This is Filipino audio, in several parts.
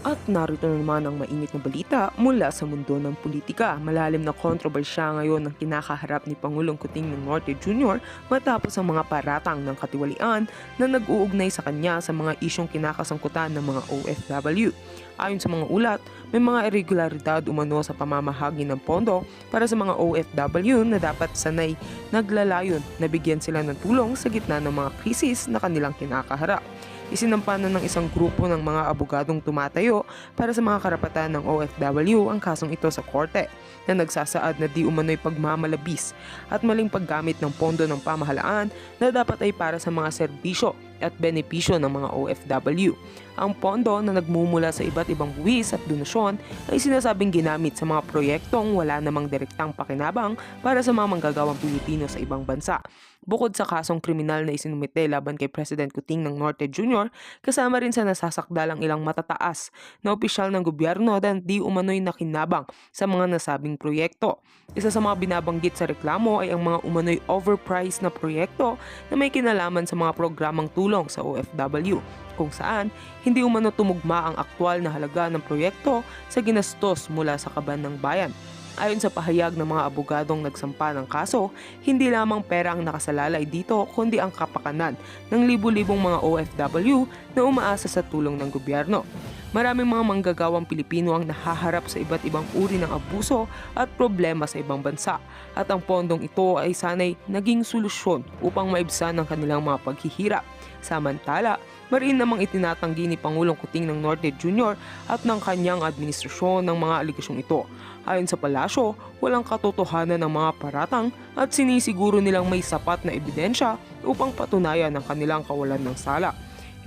At narito na naman ang mainit na balita mula sa mundo ng politika. Malalim na kontrobersya ngayon ang kinakaharap ni Pangulong Kuting ng Norte Jr. matapos ang mga paratang ng katiwalian na nag-uugnay sa kanya sa mga isyong kinakasangkutan ng mga OFW. Ayon sa mga ulat, may mga irregularidad umano sa pamamahagi ng pondo para sa mga OFW na dapat sanay naglalayon na bigyan sila ng tulong sa gitna ng mga krisis na kanilang kinakaharap. Isinampanan ng isang grupo ng mga abogadong tumatayo para sa mga karapatan ng OFW ang kasong ito sa korte na nagsasaad na di umano'y pagmamalabis at maling paggamit ng pondo ng pamahalaan na dapat ay para sa mga serbisyo at benepisyo ng mga OFW. Ang pondo na nagmumula sa iba't ibang buwis at donasyon ay sinasabing ginamit sa mga proyektong wala namang direktang pakinabang para sa mga manggagawang Pilipino sa ibang bansa. Bukod sa kasong kriminal na isinumite laban kay President Kuting ng Norte Jr., kasama rin sa nasasakdalang ilang matataas na opisyal ng gobyerno na di umano'y nakinabang sa mga nasabing proyekto. Isa sa mga binabanggit sa reklamo ay ang mga umano'y overpriced na proyekto na may kinalaman sa mga programang tulong sa OFW, kung saan hindi umano tumugma ang aktwal na halaga ng proyekto sa ginastos mula sa kaban ng bayan. Ayon sa pahayag ng mga abogadong nagsampa ng kaso, hindi lamang pera ang nakasalalay dito kundi ang kapakanan ng libu-libong mga OFW na umaasa sa tulong ng gobyerno. Maraming mga manggagawang Pilipino ang nahaharap sa iba't ibang uri ng abuso at problema sa ibang bansa at ang pondong ito ay sanay naging solusyon upang maibsan ang kanilang mga paghihirap. Samantala, mariin namang itinatanggi ni Pangulong Kuting ng Norte Jr. at ng kanyang administrasyon ng mga aligasyong ito. Ayon sa palasyo, walang katotohanan ng mga paratang at sinisiguro nilang may sapat na ebidensya upang patunayan ang kanilang kawalan ng sala.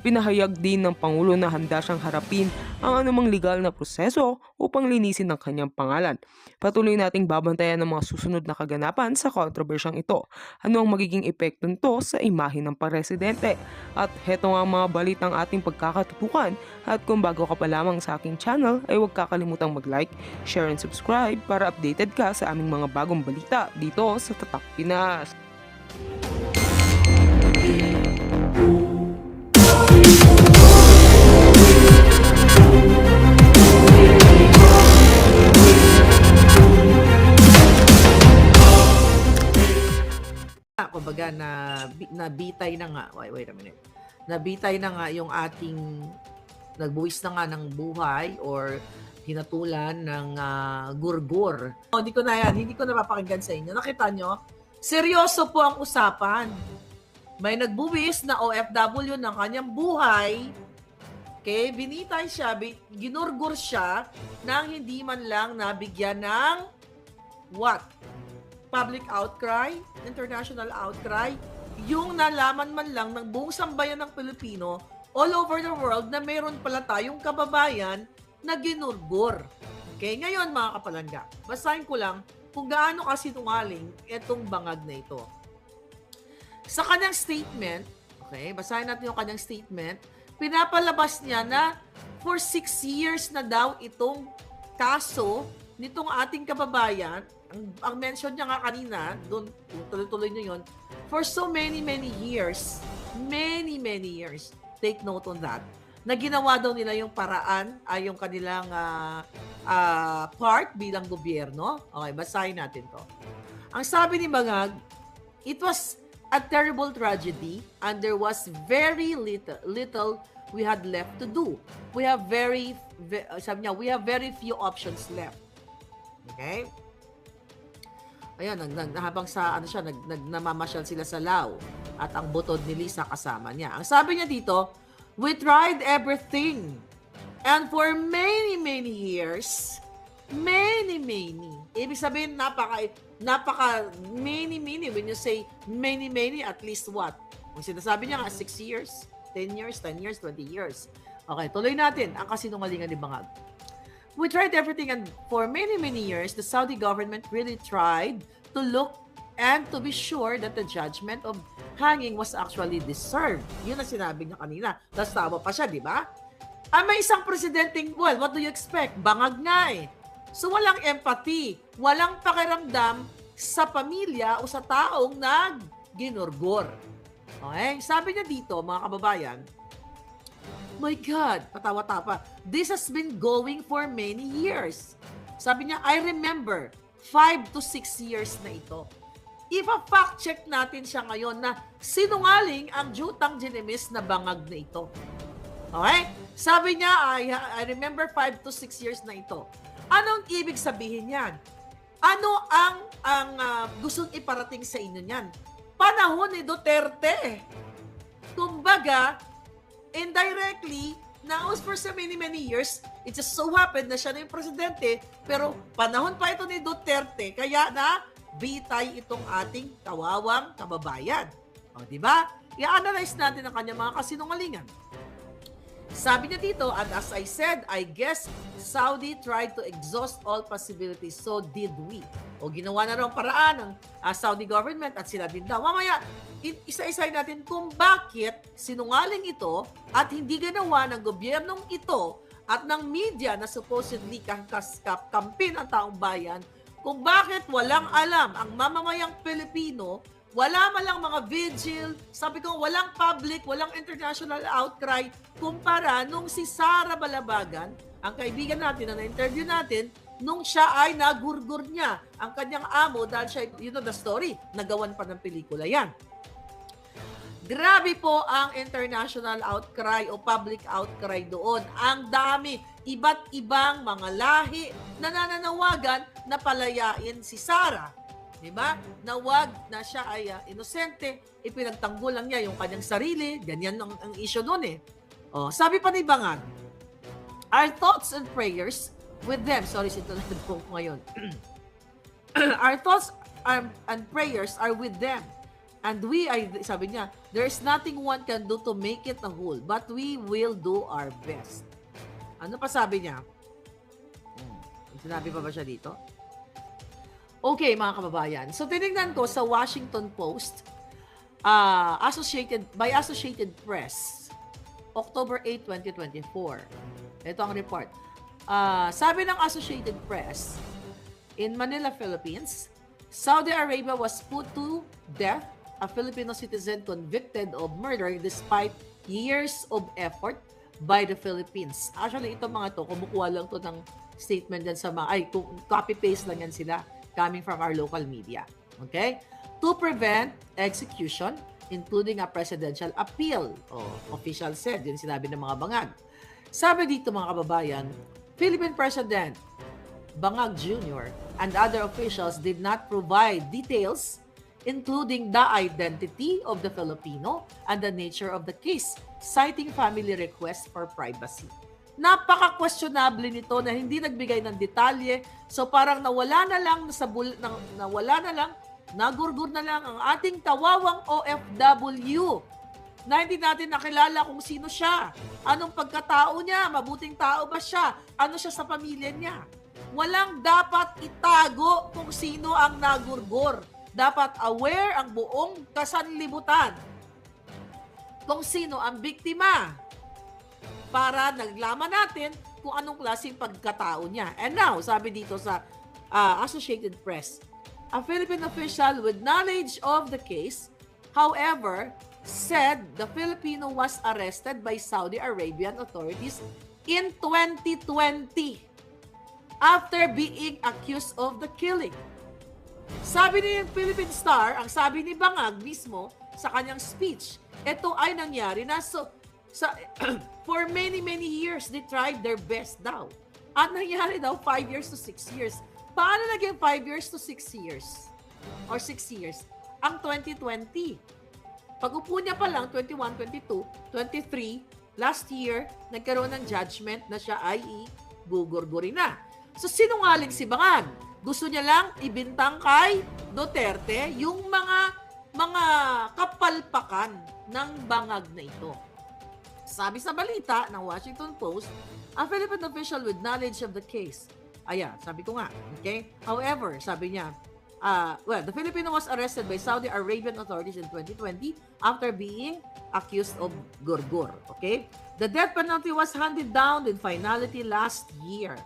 Ipinahayag din ng Pangulo na handa siyang harapin ang anumang legal na proseso upang linisin ang kanyang pangalan. Patuloy nating babantayan ang mga susunod na kaganapan sa kontrobersyang ito. Ano ang magiging epekto nito sa imahe ng presidente? At heto nga ang mga balitang ating pagkakatutukan. At kung bago ka pa lamang sa aking channel, ay huwag kakalimutang mag-like, share and subscribe para updated ka sa aming mga bagong balita dito sa Tatak Pinas. Kumbaga nabitay na nga, wait a minute. Nabitay na nga yung ating nagbuwis na nga ng buhay or hinatulan ng gurgur. Hindi ko na yan, hindi ko napapakinggan sa inyo. Nakita nyo? Seryoso po ang usapan. May nagbuwis na OFW ng kanyang buhay. Okay, binitay siya, ginurgur siya nang hindi man lang nabigyan ng what? Public outcry, international outcry, yung nalaman man lang ng buong sambayan ng Pilipino all over the world na mayroon pala tayong kababayan na ginurgur. Okay, ngayon mga kapalangga, basahin ko lang kung gaano kasinungaling itong bangag na ito. Sa kanyang statement, okay, basahin natin yung kanyang statement, pinapalabas niya na for 6 years na daw itong kaso nitong ating kababayan. Ang mention niya nga kanina, doon, tuloy-tuloy niyo yun, for so many years, many years, take note on that, na ginawa daw nila yung paraan, ay yung kanilang part bilang gobyerno. Okay, basahin natin to. Ang sabi ni Bangag, it was a terrible tragedy and there was very little we had left to do. We have sabi niya, we have very few options left. Okay? Ayan, habang sa namamasyal sila sa Lao at ang butod ni Lisa kasama niya. Ang sabi niya dito, we tried everything and for many years, many. Ibig sabihin, napaka many. When you say many, at least what? Kung sinasabi niya nga, 6 years, 10 years, 20 years. Okay, tuloy natin ang kasinungalingan ni Bangag. We tried everything and for many years, the Saudi government really tried to look and to be sure that the judgment of hanging was actually deserved. Yun ang sinabi niya kanina. Tapos tama pa siya, di ba? May isang presidenteng, well, what do you expect? Bangag nga eh. So walang empathy, walang pakiramdam sa pamilya o sa taong nag-ginurgur. Okay? Sabi niya dito, mga kababayan, My God, patawa-tapa. This has been going for many years. Sabi niya, I remember 5 to 6 years na ito. Ipa-fact check natin siya ngayon na sinungaling ang Jutang Ginemis na bangag na ito. Okay? Sabi niya, I remember 5 to 6 years na ito. Anong ibig sabihin yan? Ano ang gustong iparating sa inyo niyan? Panahon ni Duterte. Kumbaga, indirectly, naos for so many years, it just so happened na siya na yung presidente, pero panahon pa ito ni Duterte, kaya na bitay itong ating kawawang kababayan. O, di ba? I-analyze natin ang kanyang mga kasinungalingan. Sabi niya dito, and as I said, I guess Saudi tried to exhaust all possibilities. So did we. O ginawa na raw ang paraan ng Saudi government at sila din daw. Mamaya, isa-isay natin kung bakit sinungaling ito at hindi ginawa ng gobyernong ito at ng media na supposedly kampin ang taong bayan, kung bakit walang alam ang mamamayang Pilipino. Wala man lang mga vigil, sabi ko walang public, walang international outcry kumpara nung si Sara Balabagan, ang kaibigan natin na na-interview natin, nung siya ay nagurgur niya ang kanyang amo dahil siya, you know the story, nagawan pa ng pelikula yan. Grabe po ang international outcry o public outcry doon. Ang dami, iba't ibang mga lahi na nananawagan na palayain si Sara. Diba? Na wag na siya ay inosente, ipinagtanggol lang niya yung kanyang sarili, ganyan ang issue noon eh. Oh, sabi pa ni Bangag, our thoughts and prayers with them, sorry, sinunod ko ngayon. Our thoughts and prayers are with them. And sabi niya, there is nothing one can do to make it a whole, but we will do our best. Ano pa sabi niya? Sinabi pa ba siya dito? Okay, mga kababayan. So, tinignan ko sa Washington Post, by Associated Press, October 8, 2024. Ito ang report. Sabi ng Associated Press, in Manila, Philippines, Saudi Arabia was put to death, a Filipino citizen convicted of murder despite years of effort by the Philippines. Actually, ito mga to, kumukuha lang to ng statement dyan sa mga, copy-paste lang yan sila coming from our local media. Okay? To prevent execution, including a presidential appeal. Official said, yun sinabi ng mga bangag. Sabi dito mga kababayan, Philippine President Bangag Jr. and other officials did not provide details, including the identity of the Filipino and the nature of the case, citing family requests for privacy. Napaka-questionable nito na hindi nagbigay ng detalye. So parang nawala na lang, nagurgur na lang ang ating kawawang OFW na hindi natin nakilala kung sino siya. Anong pagkatao niya? Mabuting tao ba siya? Ano siya sa pamilya niya? Walang dapat itago kung sino ang nagurgur. Dapat aware ang buong kasanlibutan kung sino ang biktima, para naglaman natin kung anong klaseng pagkatao niya. And now, sabi dito sa Associated Press, a Philippine official with knowledge of the case, however, said the Filipino was arrested by Saudi Arabian authorities in 2020 after being accused of the killing. Sabi ni Philippine Star, ang sabi ni Bangag mismo sa kanyang speech, ito ay nangyari na for many years, they tried their best daw. At nangyari daw 5 years to 6 years. Paano naging 5 years to 6 years? Or 6 years? Ang 2020. Pag-upo niya pa lang, 21, 22, 23, last year, nagkaroon ng judgment na siya ay gugurgurin na. So, sinungaling si Bangag. Gusto niya lang ibintang kay Duterte yung mga kapalpakan ng bangag na ito. Sabi sa balita ng Washington Post, a Philippine official with knowledge of the case. Ayan, sabi ko nga. Okay? However, sabi niya, the Filipino was arrested by Saudi Arabian authorities in 2020 after being accused of gurgur. Okay? The death penalty was handed down in finality last year.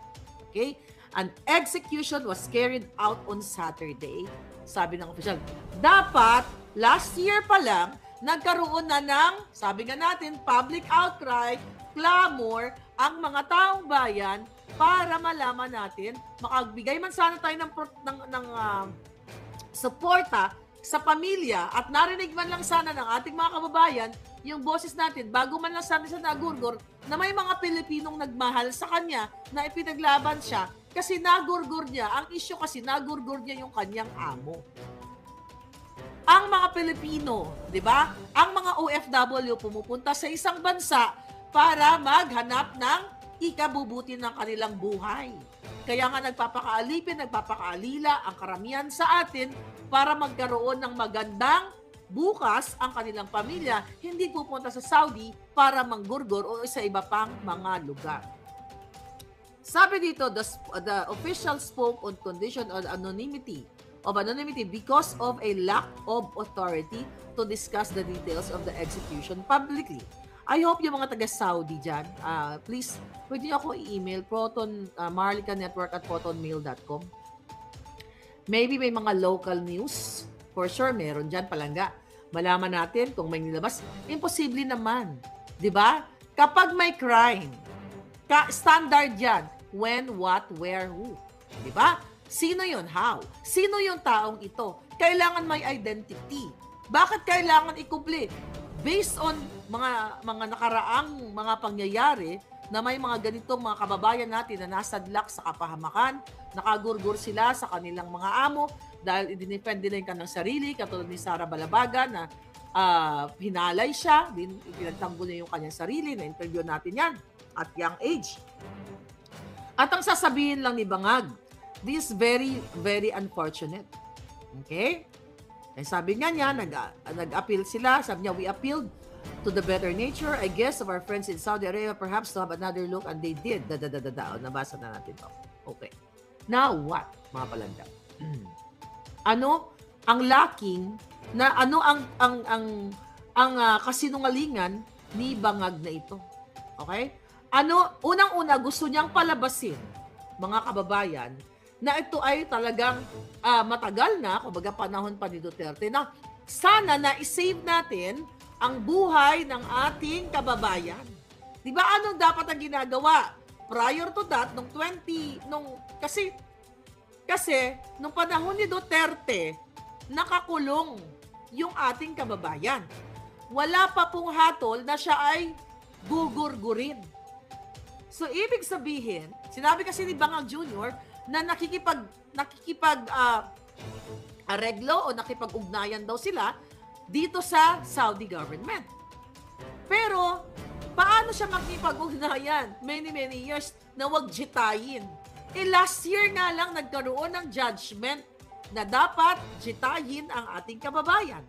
Okay? An execution was carried out on Saturday. Sabi ng official, dapat last year pa lang, nagkaroon na ng, sabi nga natin, public outcry clamor ang mga taong bayan para malaman natin, makagbigay man sana tayo ng suporta sa pamilya at narinig man lang sana ng ating mga kababayan yung boses natin bago man lang sana siya nagurgur na may mga Pilipinong nagmahal sa kanya na ipinaglaban siya kasi nagurgur niya. Ang issue kasi nagurgur niya yung kanyang amo. Ang mga Pilipino, di ba? Ang mga OFW pumupunta sa isang bansa para maghanap ng ikabubuti ng kanilang buhay. Kaya nga nagpapakaalipin, nagpapakaalila ang karamihan sa atin para magkaroon ng magandang bukas ang kanilang pamilya, hindi pupunta sa Saudi para manggurgur o sa iba pang mga lugar. Sabi dito, the official spoke on condition of anonymity because of a lack of authority to discuss the details of the execution publicly. I hope yung mga taga-Saudi dyan, please, pwede nyo ako i-email, marlicanetwork@protonmail.com. Maybe may mga local news, for sure, meron dyan palangga. Malaman natin kung may nilabas. Imposible naman, di ba? Kapag may crime, standard yan, when, what, where, who. Di ba? Sino yun? How? Sino yung taong ito? Kailangan may identity. Bakit kailangan i-complete? Based on mga nakaraang mga pangyayari na may mga ganitong mga kababayan natin na nasadlak sa kapahamakan, nakagurgur sila sa kanilang mga amo dahil idinefend nila yung kanilang sarili, katulad ni Sara Balabaga na hinalay siya, pinagtanggol niya yung kanyang sarili, na-interview natin yan at young age. At ang sasabihin lang ni Bangag, this is very, very unfortunate. Okay? Eh, sabi nga niya, nag-appeal sila. Sabi niya, we appealed to the better nature, I guess, of our friends in Saudi Arabia, perhaps to have another look, and they did. Nabasa na natin to. Okay. Now what, mga palanda? Ano ang lacking na ano ang kasinungalingan ni Bangag na ito? Okay? Ano, unang-una gusto niyang palabasin, mga kababayan, na ito ay talagang matagal na, kumbaga panahon pa ni Duterte, na sana na i-save natin ang buhay ng ating kababayan. Di ba anong dapat ang ginagawa? Prior to that, kasi nung panahon ni Duterte, nakakulong yung ating kababayan. Wala pa pong hatol na siya ay gugurgurin. So, ibig sabihin, sinabi kasi ni Bangag Jr., na areglo o nakipag-ugnayan daw sila dito sa Saudi government. Pero, paano siya makipag-ugnayan? Many years na wag jitayin. Last year nga lang nagkaroon ng judgment na dapat jitayin ang ating kababayan.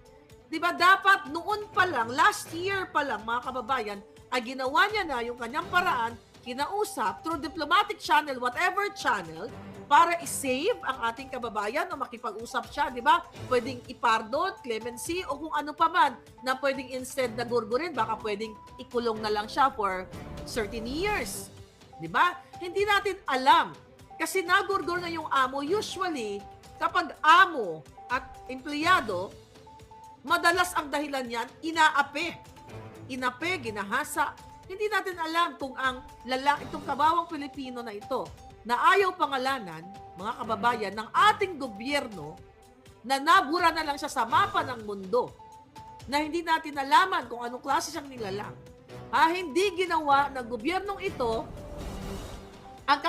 Diba dapat noon pa lang, last year pa lang mga kababayan, ay ginawa niya na yung kanyang paraan, kinausap through diplomatic channel, whatever channel, para i-save ang ating kababayan o makipag-usap siya, di ba? Pwedeng ipardon, clemency, o kung ano pa man na pwedeng instead na gurgurin, baka pwedeng ikulong na lang siya for certain years. Di ba? Hindi natin alam. Kasi nagurgur na yung amo, usually, kapag amo at empleyado, madalas ang dahilan yan, inaape, ginahasa. Hindi natin alam kung itong kabawang Pilipino na ito, na ayaw pangalanan, mga kababayan, ng ating gobyerno, na nabura na lang siya sa mapa ng mundo, na hindi natin nalaman kung anong klase siyang nilalang. Hindi ginawa ng gobyernong ito ang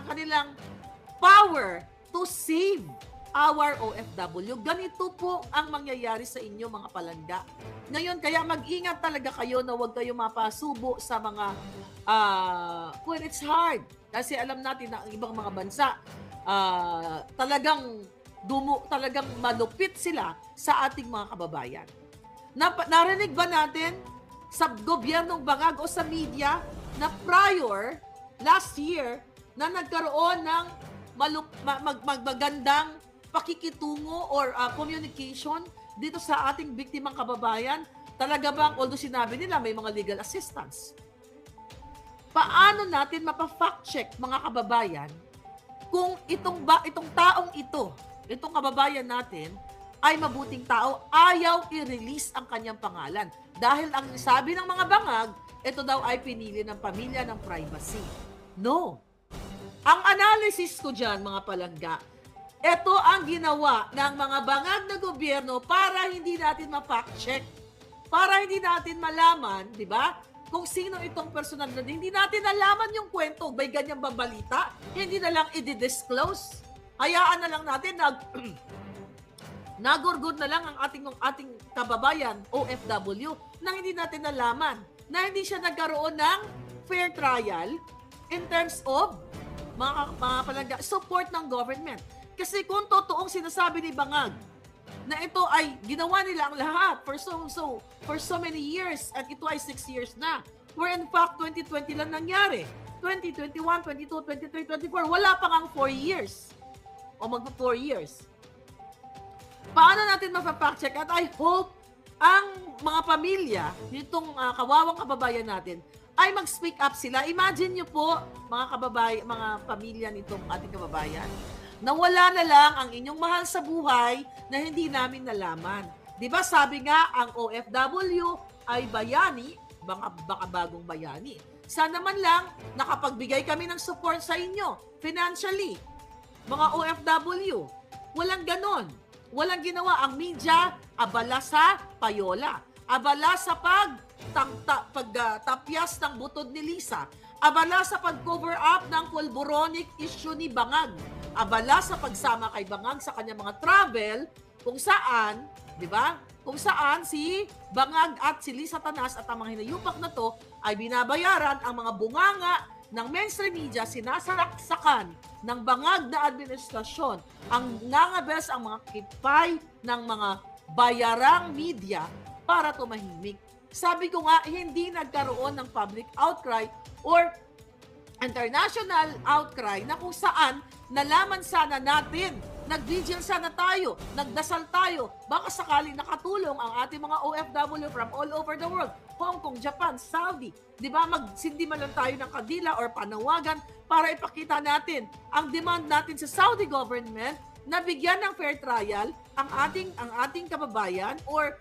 kanilang power to save our OFW. Ganito po ang mangyayari sa inyo, mga palanda. Ngayon, kaya mag-ingat talaga kayo na huwag kayo mapasubo sa mga well, it's hard. Kasi alam natin na ang ibang mga bansa talagang malupit sila sa ating mga kababayan. Narinig ba natin sa gobyernong Bangag o sa media na prior, last year, na nagkaroon ng magandang pakikitungo or communication dito sa ating biktimang kababayan? Talaga bang, although sinabi nila may mga legal assistance, paano natin mapa-fact check, mga kababayan, kung itong taong itong kababayan natin ay mabuting tao, ayaw i-release ang kanyang pangalan. dahil ang sabi ng mga bangag, ito daw ay pinili ng pamilya ng privacy. No. Ang analysis ko dyan, mga palangga, ito ang ginawa ng mga bangag na gobyerno para hindi natin ma-fact check. Para hindi natin malaman, di ba, kung sino itong personal na hindi natin nalaman yung kwento, may ganyang babalita, hindi na lang i-disclose. Hayaan na lang natin nagurgod na lang ang ating kababayan, OFW, na hindi natin nalaman, na hindi siya nagkaroon ng fair trial in terms of mga palangga, support ng government. Kasi kung totoong sinasabi ni Bangag na ito ay ginawa nila ang lahat for so many years at ito ay 6 years na, where in fact 2020 lang nangyari, 2021, 22, 23, 24, wala pang ang 4 years o mag-4 years. Paano natin mapapact check? At I hope ang mga pamilya nitong kawawang kababayan natin ay mag-speak up sila. Imagine nyo po, mga pamilya nitong ating kababayan, na wala na lang ang inyong mahal sa buhay na hindi namin nalaman. Di ba sabi nga, ang OFW ay bayani, baka bagong bayani. Sana man lang nakapagbigay kami ng support sa inyo, financially. Mga OFW, walang ganon. Walang ginawa. Ang media, abala sa payola. Abala sa pagtapyas ng butod ni Lisa. Abala sa pag-cover up ng pulboronic issue ni Bangag. Abala sa pagsama kay Bangag sa kanyang mga travel, kung saan, di ba? Kung saan si Bangag at si Lisa Tanas at ang mga hinayupak na to ay binabayaran ang mga bunganga ng mainstream media, sinasalaksakan ng Bangag na administrasyon, ang nangabes ang mga kitpay ng mga bayarang media para tumahimik. Sabi ko nga, hindi nagkaroon ng public outcry or international outcry na kung saan nalaman sana natin, nag-vigil sana tayo, nagdasal tayo, baka sakali nakatulong ang ating mga OFW from all over the world, Hong Kong, Japan, Saudi, di ba, magsindi man lang tayo ng kadila or panawagan para ipakita natin ang demand natin sa Saudi government na bigyan ng fair trial ang ating kababayan or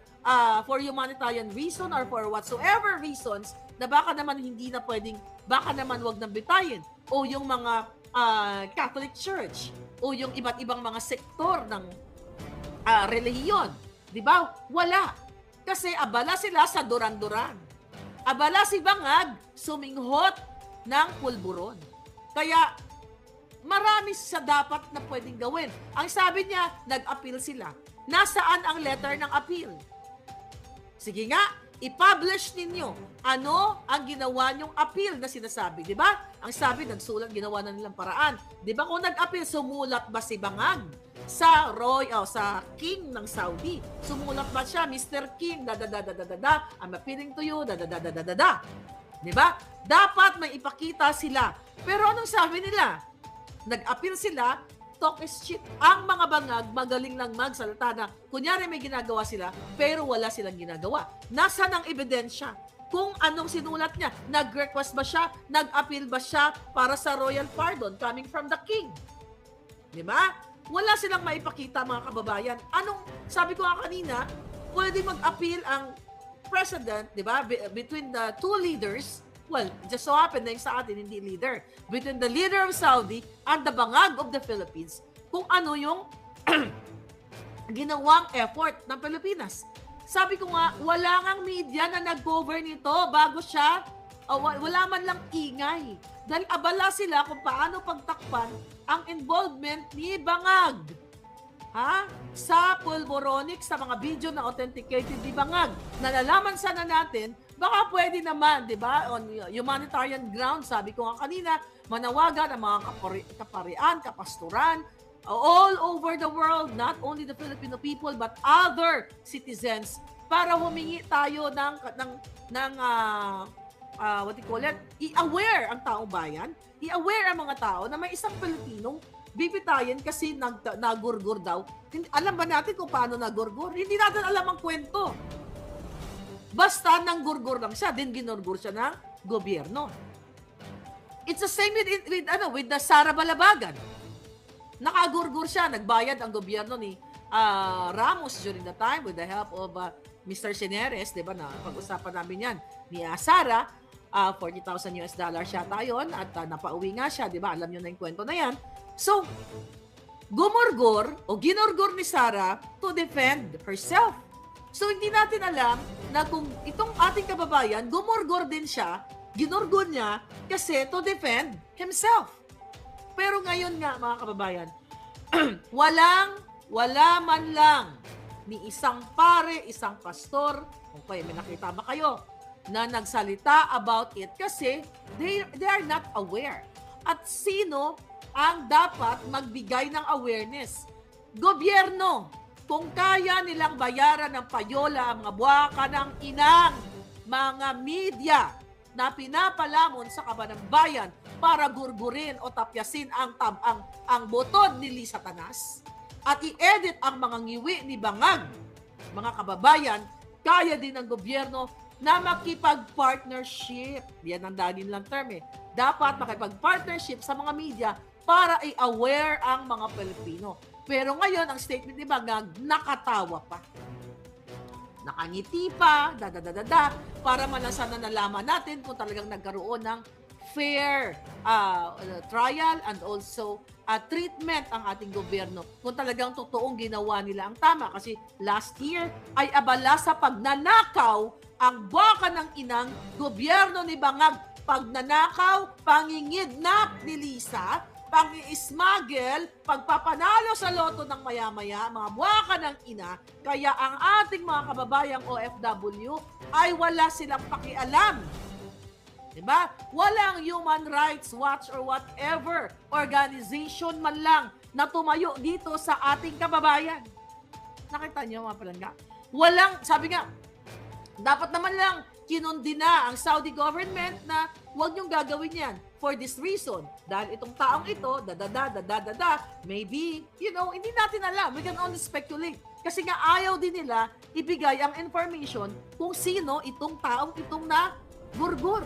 for humanitarian reason or for whatsoever reasons na baka naman hindi na pwedeng, baka naman wag nang bitayin o yung mga Catholic Church o yung iba't ibang mga sektor ng relihiyon. Di ba? Wala. Kasi abala sila sa duran-duran. Abala si Bangag, suminghot ng pulburon. Kaya marami sa dapat na pwedeng gawin. Ang sabi niya, nag-appeal sila. Nasaan ang letter ng appeal? Sige nga, i-publish ninyo ano ang ginawa niyong appeal na sinasabi, di ba? Ang sabi, nagsulat, ginawa na nilang paraan. Di ba kung nag-appeal, sumulat ba si Bangag sa sa King ng Saudi? Sumulat ba siya, Mr. King, I'm appealing to you, di ba? Dapat may ipakita sila. Pero anong sabi nila? Nag-appeal sila, talk is cheap. Ang mga Bangag, magaling lang magsalita na, kunyari may ginagawa sila, pero wala silang ginagawa. Nasaan ang ebidensya? Kung anong sinulat niya, nag-request ba siya, nag-appeal ba siya para sa royal pardon coming from the king? Di ba? Wala silang maipakita, mga kababayan. Anong, sabi ko nga kanina, pwede mag-appeal ang president, di ba, between the two leaders. Well, just so happen na yung sa atin, hindi leader. Between the leader of Saudi and the Bangag of the Philippines, kung ano yung ginawang effort ng Pilipinas. Sabi ko nga, wala ngang media na nag-cover nito bago siya, wala man lang ingay. Dahil abala sila kung paano pagtakpan ang involvement ni Bangag. Sa pulboronic, sa mga video na authenticated ni Bangag. Nalalaman sana natin, baka pwede naman, di ba, on humanitarian ground, sabi ko nga kanina, manawagan ang mga kaparian, kapasturan, all over the world, not only the Filipino people, but other citizens, para humingi tayo ng what you call it, i-aware ang taong bayan, i-aware ang mga tao na may isang Pilipinong bibitayin kasi nagurgur daw. Alam ba natin kung paano nagurgur? Hindi natin alam ang kwento. Basta nanggurgur lang siya, din ginurgur siya ng gobyerno. It's the same with the Sara Balabagan. Nakagurgur siya, nagbayad ang gobyerno ni Ramos during the time with the help of Mr. Seneres, di ba na pag-usapan namin yan, ni Sara, $40,000 yata yun at napauwi nga siya, di ba? Alam niyo na yung kwento na yan. So, gumurgor o ginorgor ni Sara to defend herself. So, hindi natin alam na kung itong ating kababayan, gumurgor din siya, ginorgor niya kasi to defend himself. Pero ngayon nga, mga kababayan, wala man lang ni isang pare, isang pastor, kung kayo may nakita ba kayo, na nagsalita about it kasi they are not aware. At sino ang dapat magbigay ng awareness? Gobyerno. Kung kaya nilang bayaran ng payola ang mga buwaka ng inang mga media na pinapalamon sa kaban ng bayan para gurgurin o tapyasin ang boton ni Lisa Tanas at i-edit ang mga ngiwi ni Bangag, mga kababayan, kaya din ng gobyerno na makipag-partnership. Yan ang daging lang term eh. Dapat makipag-partnership sa mga media para i-aware ang mga Pilipino. Pero ngayon, ang statement ni Bangag, nakatawa pa. Nakangiti pa, para malasan na nalaman natin kung talagang nagkaroon ng fair trial and also treatment ang ating gobyerno. Kung talagang totoong ginawa nila ang tama. Kasi last year ay abala sa pagnanakaw ang baka ng inang gobyerno ni Bangag. Pagnanakaw, pangingidnap ni Lisa, pang-i-smuggle, pagpapanalo sa loto ng maya-maya, mga buwaka ng ina, kaya ang ating mga kababayang OFW ay wala silang pakialam. Diba? Walang Human Rights Watch or whatever organization man lang na tumayo dito sa ating kababayan. Nakita niyo mga palangga? Walang, sabi nga, dapat naman lang kinundina ang Saudi government na huwag niyong gagawin yan for this reason. Dahil itong taong ito, maybe, hindi natin alam. We can only speculate. Kasi nga ayaw din nila ibigay ang information kung sino itong taong itong na gurgur.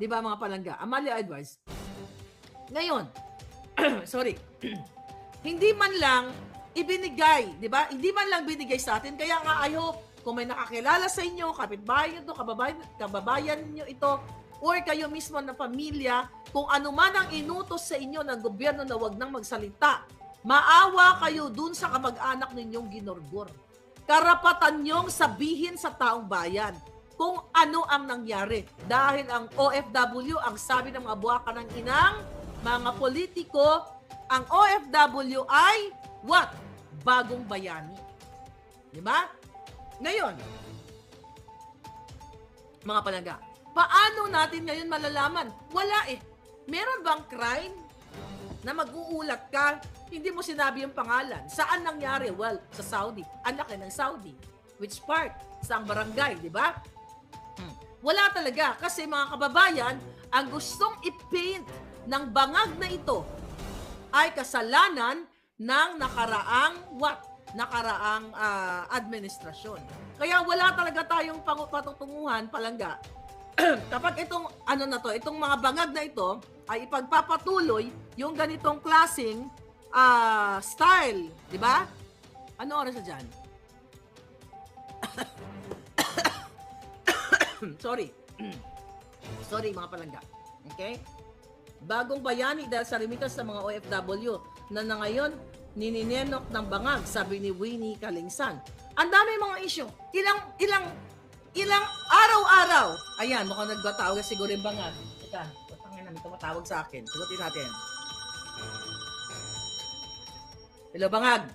Di ba mga palangga? Amalia Edwards. Ngayon, sorry, hindi man lang ibinigay, di ba? Hindi man lang binigay sa atin. Kaya nga I hope kung may nakakilala sa inyo, kapitbahay nyo ito, kababayan nyo ito, or kayo mismo na pamilya, kung ano man ang inutos sa inyo ng gobyerno na wag nang magsalita, maawa kayo dun sa kamag-anak ninyong ginorgor. Karapatan nyong sabihin sa taong bayan kung ano ang nangyari. Dahil ang OFW, ang sabi ng mga buwaka ng inang, mga politiko, ang OFW ay what? Bagong bayani. Di ba? Ngayon, mga palangga, paano natin ngayon malalaman? Wala eh. Meron bang crime na mag-uulat ka, hindi mo sinabi yung pangalan? Saan nangyari? Well, sa Saudi. Anak ng Saudi. Which part? Sa barangay, di ba? Wala talaga. Kasi mga kababayan, ang gustong i-paint ng bangag na ito ay kasalanan ng nakaraang nakaraang administrasyon. Kaya wala talaga tayong patutunguhan, palangga. Kapag itong itong mga bangag na ito ay ipagpapatuloy yung ganitong klaseng style, di ba? Ano oras na dyan? Sorry. Sorry mga palangga. Okay? Bagong bayani dahil sa remittance sa mga OFW na ngayon nininenok ng bangag, sabi ni Winnie Kalingsan. Ang dami mga issue. Ilang araw-araw. Ayan, mukhang nagbatawag siguro yung bangag. Ika, patangin namin tumatawag sa akin. Sagutin natin. Hello, bangag.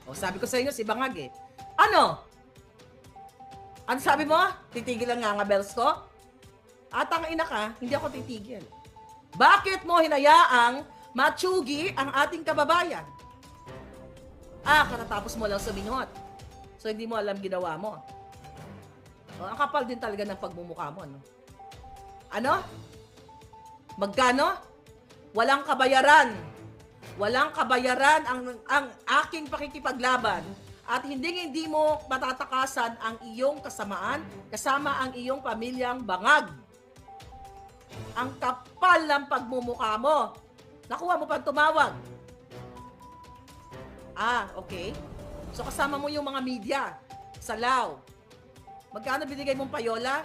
O, sabi ko sa inyo, si bangag eh. Ano sabi mo? Titigil ang nga bells ko? At ang ina ka, hindi ako titigil. Bakit mo hinayaang matsugi ang ating kababayan? Katatapos mo lang sumingot. So, hindi mo alam ginawa mo. Ang kapal din talaga ng pagmumukha mo, no? Ano? Magkano? Walang kabayaran. Walang kabayaran ang aking pakikipaglaban at hindi mo matatakasan ang iyong kasamaan kasama ang iyong pamilyang bangag. Ang kapal ng pagmumukha mo. Nakuha mo pang tumawag. Okay. So kasama mo yung mga media. Salao. Magkano binigay mong payola?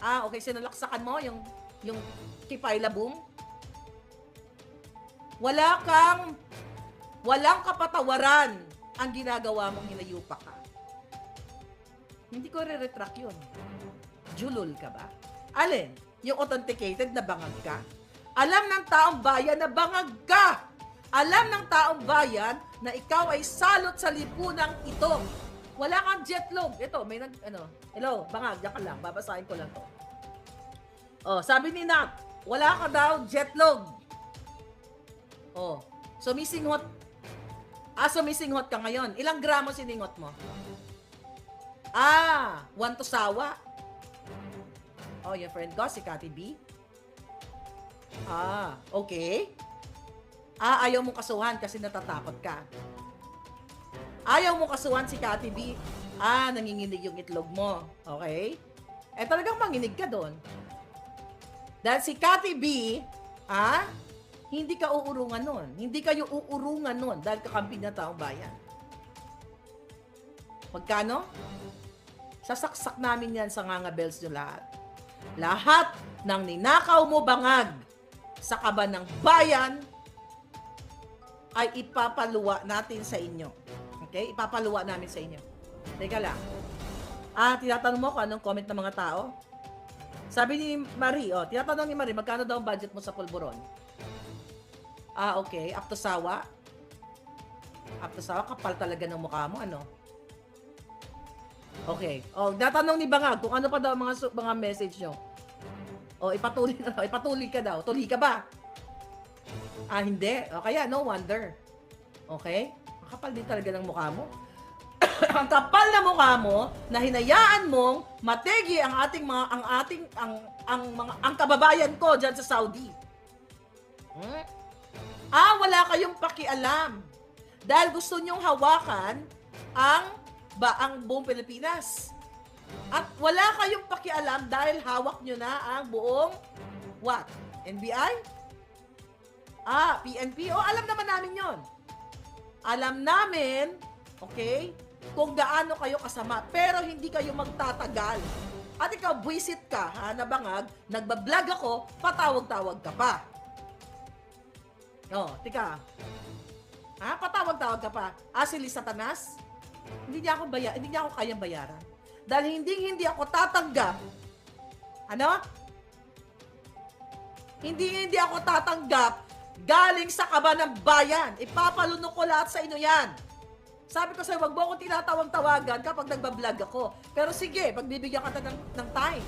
Okay, sinalaksakan mo yung Kipay Labong? Walang kapatawaran ang ginagawa mong hinayupa ka. Hindi ko re-retract yun. Julol ka ba? Alin? Yung authenticated na bangag ka? Alam ng taong bayan na bangag ka! Alam ng taong bayan na ikaw ay salot sa lipunang ito. Wala kang jetlog. Ito, may hello, bangag, diyan ka lang. Babasahin ko lang to. Sabi ni Nat, wala ka daw jetlog. Sumisinghot. Sumisinghot ka ngayon. Ilang gramo siningot mo? 1 to sawa. Your friend ko, si Cathy B. Okay. Ayaw mong kasuhan kasi natatakot ka. Ayaw mong kasuhan si Cathy B. Nanginginig yung itlog mo. Okay? Talagang manginig ka doon. Dahil si Cathy B, hindi ka uurungan nun. Hindi kayo uurungan nun dahil kakampi na taong bayan. Magkano? Sasaksak namin yan sa ngangabels nyo lahat. Lahat ng ninakaw mo bangag sa kaban ng bayan ay ipapaluwa natin sa inyo. Okay? Ipapaluwa namin sa inyo. Teka lang. Tinatanong mo kung anong comment ng mga tao? Sabi ni Marie, tinatanong ni Marie, magkano daw ang budget mo sa pulburon? Okay. Up to sawa? Up to sawa, kapal talaga ng mukha mo, ano? Okay. Natanong ni Bangag kung ano pa daw mga message nyo. Ipatuloy ka daw. Tuloy ka ba? Hindi. Kaya no wonder. Okay? Makapal din talaga ng mukha mo. Ang kapal na mukha mo na hinayaan mong mategi ang kababayan ko diyan sa Saudi. Wala kayong pakialam. Dahil gusto nyong hawakan ang buong Pilipinas. At wala kayong pakialam dahil hawak nyo na ang buong what? NBI? PNP? Alam naman namin yon. Alam namin, okay, kung gaano kayo kasama. Pero hindi kayo magtatagal. At ikaw, buwisit ka, na Bangag, nagbablog ako, patawag-tawag ka pa. Tika. Patawag-tawag ka pa. Si Liz Satanas? Hindi niya ako kayang bayaran. Dahil hindi ako tatanggap. Hindi ako tatanggap galing sa kaba ng bayan. Ipapalunok ko lahat sa inyo yan. Sabi ko sa'yo, wag mo akong tinatawag-tawagan kapag nagbablog ako. Pero sige, pagbibigyan ka ng time.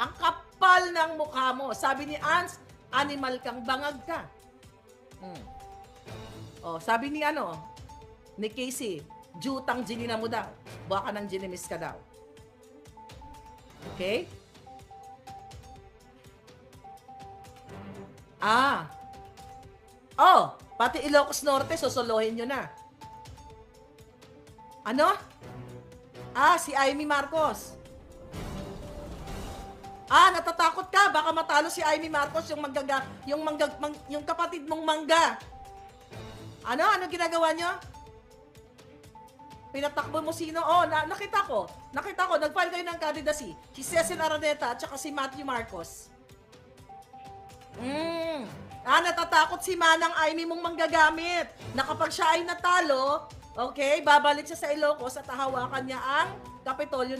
Ang kapal ng mukha mo. Sabi ni Ans, animal kang bangag ka. Sabi ni Casey, jutang ginina mo daw. Baka nang ginimis ka daw. Okay? Pati Ilocos Norte, susuluhin nyo na. Si Amy Marcos. Natatakot ka. Baka matalo si Amy Marcos, yung kapatid mong mangga. Ano ginagawa nyo? Pinatakbo mo sino? Nakita ko. Nag-file kayo ng candidacy. Si Cecil Araneta at saka si Matthew Marcos. Natatakot si Manang Amy mong manggagamit. Na kapag siya ay natalo, okay, babalik siya sa Ilocos at hahawakan niya ang Kapitolyo.